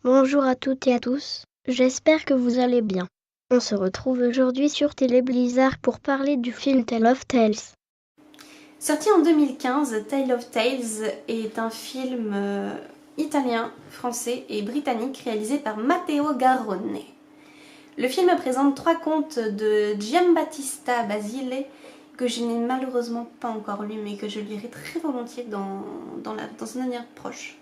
Bonjour à toutes et à tous, j'espère que vous allez bien. On se retrouve aujourd'hui sur Télé Blizzard pour parler du film Tale of Tales. Sorti en 2015, Tale of Tales est un film italien, français et britannique réalisé par Matteo Garrone. Le film présente 3 contes de Giambattista Basile que je n'ai malheureusement pas encore lu mais que je lirai très volontiers dans un avenir proche.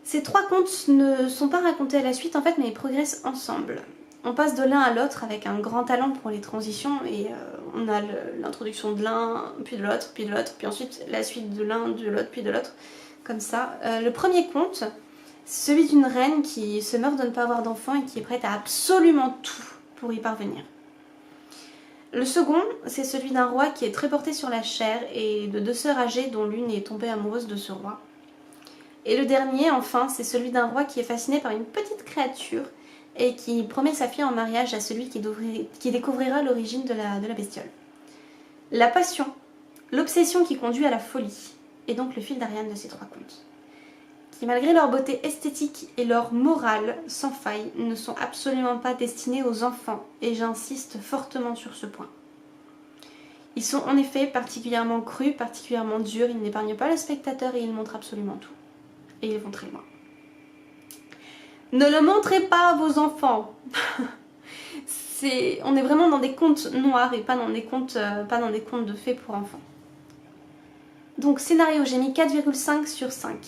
Ces 3 contes ne sont pas racontés à la suite en fait mais ils progressent ensemble. On passe de l'un à l'autre avec un grand talent pour les transitions et on a l'introduction de l'un, puis de l'autre, puis ensuite la suite de l'un, de l'autre, puis de l'autre, comme ça. Le premier conte, c'est celui d'une reine qui se meurt de ne pas avoir d'enfant et qui est prête à absolument tout pour y parvenir. Le second, c'est celui d'un roi qui est très porté sur la chair et de 2 sœurs âgées dont l'une est tombée amoureuse de ce roi. Et le dernier, enfin, c'est celui d'un roi qui est fasciné par une petite créature et qui promet sa fille en mariage à celui qui découvrira l'origine de la bestiole. La passion, l'obsession qui conduit à la folie, est donc le fil d'Ariane de ces 3 contes, qui malgré leur beauté esthétique et leur morale sans faille, ne sont absolument pas destinés aux enfants, et j'insiste fortement sur ce point. Ils sont en effet particulièrement crus, particulièrement durs, ils n'épargnent pas le spectateur et ils montrent absolument tout. Et ils vont très loin. Ne le montrez pas à vos enfants. On est vraiment dans des contes noirs et pas dans des contes de fées pour enfants. Donc scénario, j'ai mis 4,5 sur 5.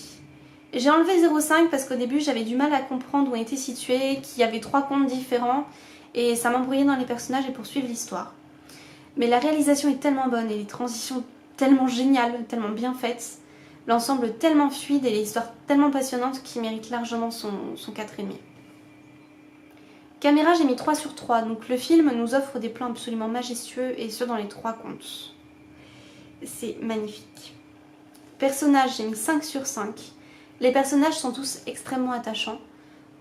J'ai enlevé 0,5 parce qu'au début j'avais du mal à comprendre où étaient situés, qu'il y avait 3 contes différents et ça m'embrouillait dans les personnages et poursuivre l'histoire. Mais la réalisation est tellement bonne et les transitions tellement géniales, tellement bien faites, l'ensemble tellement fluide et l'histoire tellement passionnante qu'il mérite largement son 4,5. Caméra, j'ai mis 3 sur 3, donc le film nous offre des plans absolument majestueux et ce dans les 3 contes. C'est magnifique. Personnages, j'ai mis 5 sur 5. Les personnages sont tous extrêmement attachants.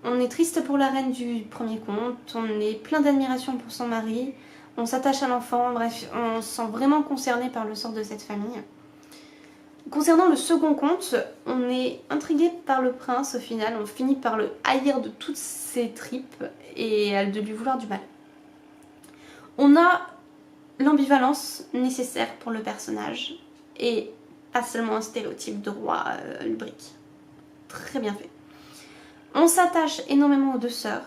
On est triste pour la reine du premier conte, on est plein d'admiration pour son mari, on s'attache à l'enfant, bref, on se sent vraiment concerné par le sort de cette famille. Concernant le second conte, on est intrigué par le prince au final, on finit par le haïr de toutes ses tripes et de lui vouloir du mal. On a l'ambivalence nécessaire pour le personnage et pas seulement un stéréotype de roi lubrique. Très bien fait. On s'attache énormément aux 2 sœurs,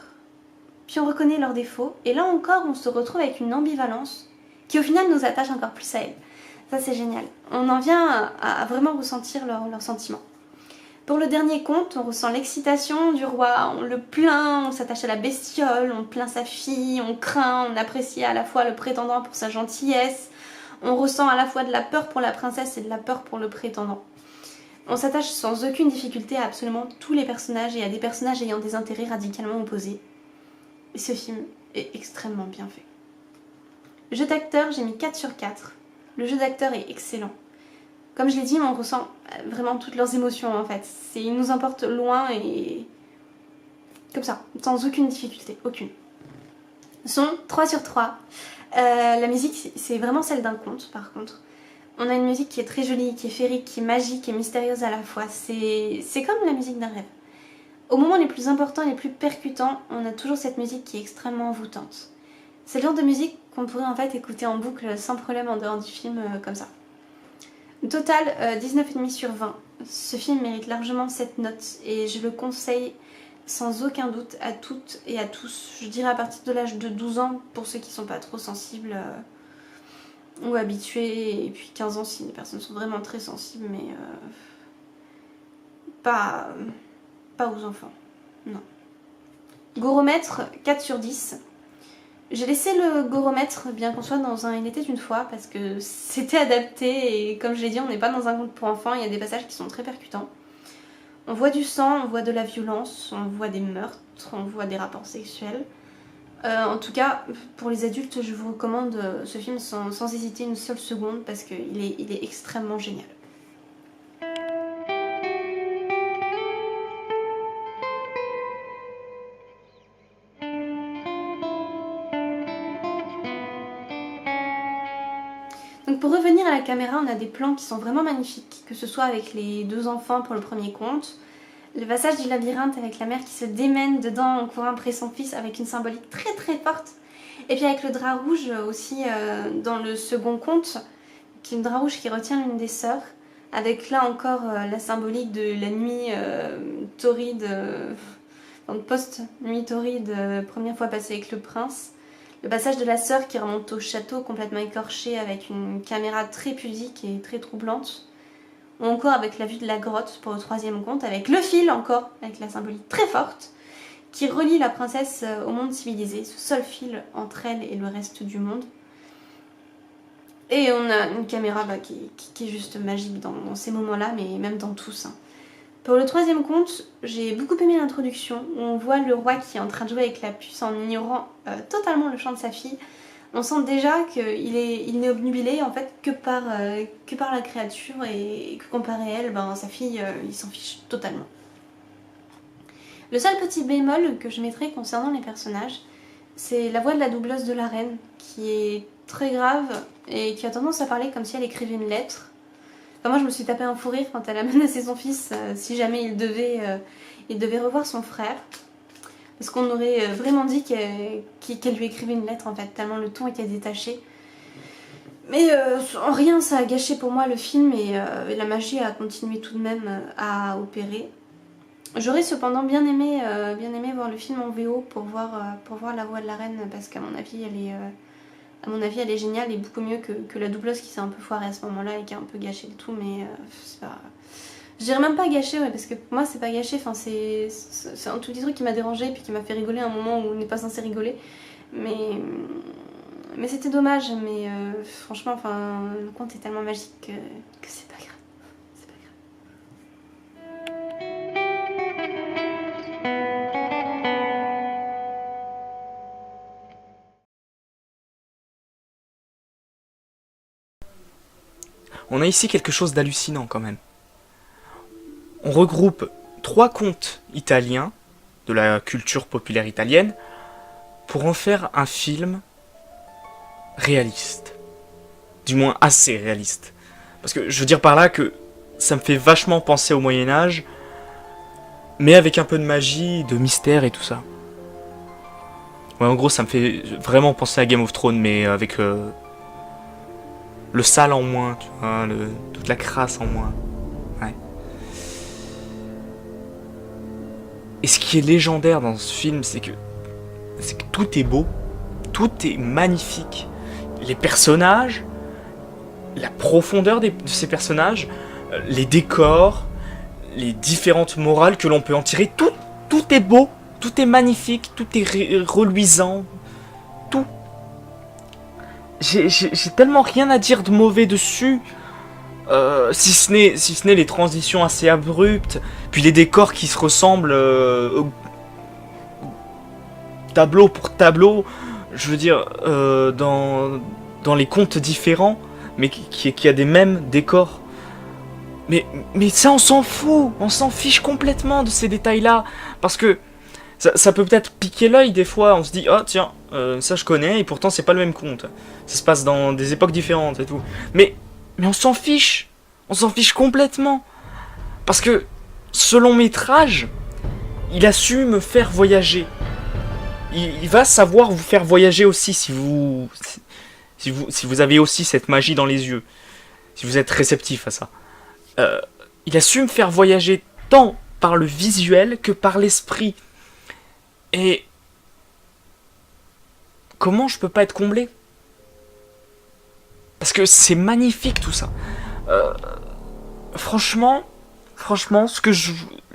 puis on reconnaît leurs défauts et là encore on se retrouve avec une ambivalence qui au final nous attache encore plus à elles. Ça c'est génial. On en vient à vraiment ressentir leurs sentiments. Pour le dernier conte, on ressent l'excitation du roi, on le plaint, on s'attache à la bestiole, on plaint sa fille, on craint, on apprécie à la fois le prétendant pour sa gentillesse, on ressent à la fois de la peur pour la princesse et de la peur pour le prétendant. On s'attache sans aucune difficulté à absolument tous les personnages et à des personnages ayant des intérêts radicalement opposés. Et ce film est extrêmement bien fait. Jeu d'acteur, j'ai mis 4 sur 4. Le jeu d'acteur est excellent. Comme je l'ai dit, on ressent vraiment toutes leurs émotions en fait. Ils nous emportent loin et comme ça, sans aucune difficulté, aucune. Son 3 sur 3. La musique, c'est vraiment celle d'un conte par contre. On a une musique qui est très jolie, qui est féerique, qui est magique et mystérieuse à la fois. C'est comme la musique d'un rêve. Au moment les plus importants et les plus percutants, on a toujours cette musique qui est extrêmement envoûtante. C'est le genre de musique qu'on pourrait en fait écouter en boucle sans problème en dehors du film comme ça. Total 19,5 sur 20. Ce film mérite largement cette note et je le conseille sans aucun doute à toutes et à tous. Je dirais à partir de l'âge de 12 ans pour ceux qui ne sont pas trop sensibles ou habitués, et puis 15 ans si les personnes sont vraiment très sensibles, mais pas aux enfants. Non. Goromètre 4 sur 10. J'ai laissé le goromètre bien qu'on soit dans un Il était une fois parce que c'était adapté et comme je l'ai dit on n'est pas dans un conte pour enfants, il y a des passages qui sont très percutants. On voit du sang, on voit de la violence, on voit des meurtres, on voit des rapports sexuels. En tout cas pour les adultes je vous recommande ce film sans hésiter une seule seconde parce qu'il est extrêmement génial. Donc pour revenir à la caméra, on a des plans qui sont vraiment magnifiques, que ce soit avec les 2 enfants pour le premier conte, Le passage du labyrinthe avec la mère qui se démène dedans en courant après son fils avec une symbolique très très forte. Et puis avec le drap rouge aussi dans le second conte, qui est le drap rouge qui retient l'une des sœurs, avec là encore la symbolique de la nuit torride, post-nuit torride, première fois passée avec le prince. Le passage de la sœur qui remonte au château complètement écorché avec une caméra très pudique et très troublante. Ou encore avec la vue de la grotte pour le troisième conte, avec le fil encore, avec la symbolique très forte, qui relie la princesse au monde civilisé, ce seul fil entre elle et le reste du monde. Et on a une caméra qui est juste magique dans ces moments-là, mais même dans tous. Pour le troisième conte, j'ai beaucoup aimé l'introduction, où on voit le roi qui est en train de jouer avec la puce en ignorant totalement le chant de sa fille. On sent déjà qu'il n'est obnubilé en fait que par la créature et que comparé à elle, sa fille, il s'en fiche totalement. Le seul petit bémol que je mettrais concernant les personnages, c'est la voix de la doubleuse de la reine, qui est très grave et qui a tendance à parler comme si elle écrivait une lettre. Enfin, moi je me suis tapé un fou rire quand elle a menacé son fils si jamais il devait revoir son frère. Parce qu'on aurait vraiment dit qu'elle lui écrivait une lettre en fait, tellement le ton était détaché. Mais en rien ça a gâché pour moi le film et la magie a continué tout de même à opérer. J'aurais cependant bien aimé voir le film en VO pour voir la voix de la reine parce qu'à mon avis elle est géniale et beaucoup mieux que la doubleuse qui s'est un peu foirée à ce moment-là et qui a un peu gâché le tout, mais c'est pas... Je dirais même pas gâché, ouais, parce que pour moi c'est pas gâché, enfin, c'est un tout petit truc qui m'a dérangé et puis qui m'a fait rigoler à un moment où on n'est pas censé rigoler. Mais c'était dommage, mais franchement, enfin, le conte est tellement magique que c'est pas grave. C'est pas On a ici quelque chose d'hallucinant quand même. On regroupe 3 contes italiens de la culture populaire italienne pour en faire un film réaliste. Du moins assez réaliste. Parce que je veux dire par là que ça me fait vachement penser au Moyen-Âge, mais avec un peu de magie, de mystère et tout ça. Ouais, en gros, ça me fait vraiment penser à Game of Thrones, mais avec le sale en moins, tu vois, toute la crasse en moins. Ouais. Et ce qui est légendaire dans ce film, c'est que tout est beau, tout est magnifique. Les personnages, la profondeur de ces personnages, les décors, les différentes morales que l'on peut en tirer, tout est beau, tout est magnifique, tout est reluisant, tout. J'ai tellement rien à dire de mauvais dessus, si ce n'est les transitions assez abruptes, puis les décors qui se ressemblent tableau pour tableau, je veux dire, dans les contes différents, mais qui a des mêmes décors. Mais ça, on s'en fout, on s'en fiche complètement de ces détails-là, parce que ça peut peut-être piquer l'œil des fois, on se dit, ah tiens, ça je connais, et pourtant c'est pas le même conte. Ça se passe dans des époques différentes et tout. Mais on s'en fiche complètement. Parce que ce long métrage, il a su me faire voyager. Il va savoir vous faire voyager aussi si vous avez aussi cette magie dans les yeux. Si vous êtes réceptif à ça. Il a su me faire voyager tant par le visuel que par l'esprit. Et comment je peux pas être comblé? Parce que c'est magnifique tout ça. Franchement,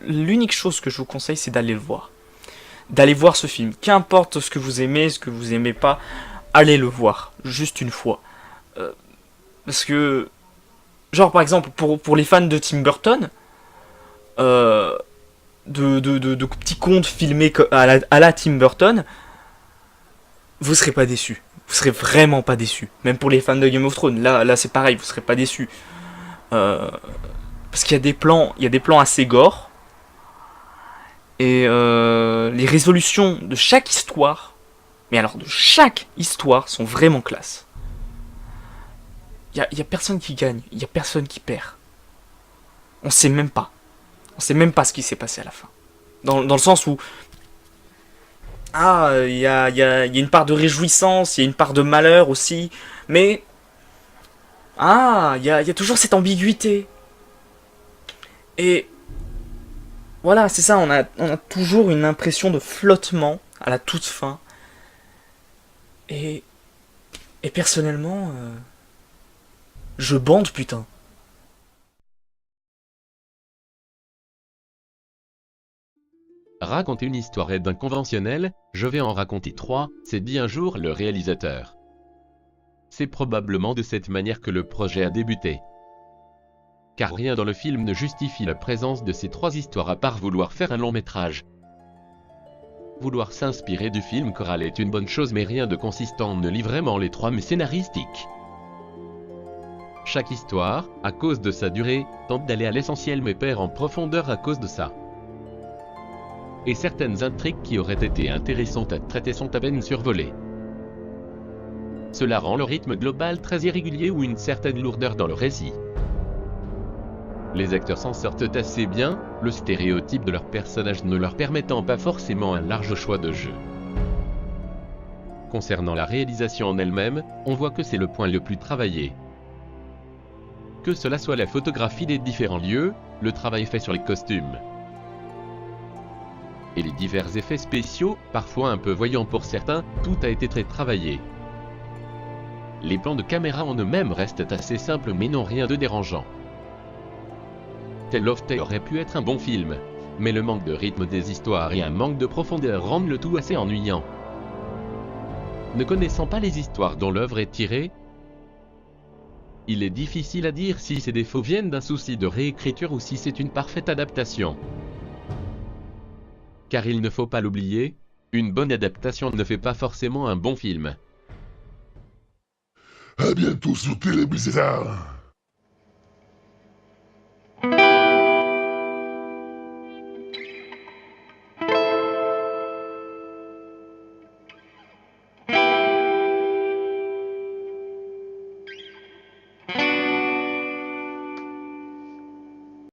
l'unique chose que je vous conseille, c'est d'aller le voir. D'aller voir ce film. Qu'importe ce que vous aimez pas, allez le voir. Juste une fois. Parce que, genre par exemple, pour les fans de Tim Burton, de petits contes filmés à la Tim Burton, vous serez pas déçus. Vous serez vraiment pas déçus. Même pour les fans de Game of Thrones, là c'est pareil, vous serez pas déçus. Parce qu'il y a des plans assez gore. Et les résolutions de chaque histoire, mais alors de chaque histoire, sont vraiment classe. Il y a personne qui gagne, il y a personne qui perd. On sait même pas. On sait même pas ce qui s'est passé à la fin. Dans le sens où... Ah, il y a une part de réjouissance, il y a une part de malheur aussi, mais... Ah, il y a toujours cette ambiguïté. Et... Voilà, c'est ça, on a toujours une impression de flottement à la toute fin. Et personnellement... je bande, putain. Raconter une histoire est inconventionnel, je vais en raconter 3, s'est dit un jour le réalisateur. C'est probablement de cette manière que le projet a débuté. Car rien dans le film ne justifie la présence de ces 3 histoires à part vouloir faire un long métrage. Vouloir s'inspirer du film choral est une bonne chose, mais rien de consistant ne lie vraiment les 3 mais scénaristiques. Chaque histoire, à cause de sa durée, tente d'aller à l'essentiel mais perd en profondeur à cause de ça. Et certaines intrigues qui auraient été intéressantes à traiter sont à peine survolées. Cela rend le rythme global très irrégulier ou une certaine lourdeur dans le récit. Les acteurs s'en sortent assez bien, le stéréotype de leurs personnages ne leur permettant pas forcément un large choix de jeu. Concernant la réalisation en elle-même, on voit que c'est le point le plus travaillé. Que cela soit la photographie des différents lieux, le travail fait sur les costumes, et les divers effets spéciaux, parfois un peu voyants pour certains, tout a été très travaillé. Les plans de caméra en eux-mêmes restent assez simples mais n'ont rien de dérangeant. Tale of Tay aurait pu être un bon film, mais le manque de rythme des histoires et un manque de profondeur rendent le tout assez ennuyant. Ne connaissant pas les histoires dont l'œuvre est tirée, il est difficile à dire si ces défauts viennent d'un souci de réécriture ou si c'est une parfaite adaptation. Car il ne faut pas l'oublier, une bonne adaptation ne fait pas forcément un bon film. À bientôt sur Téléblizzard.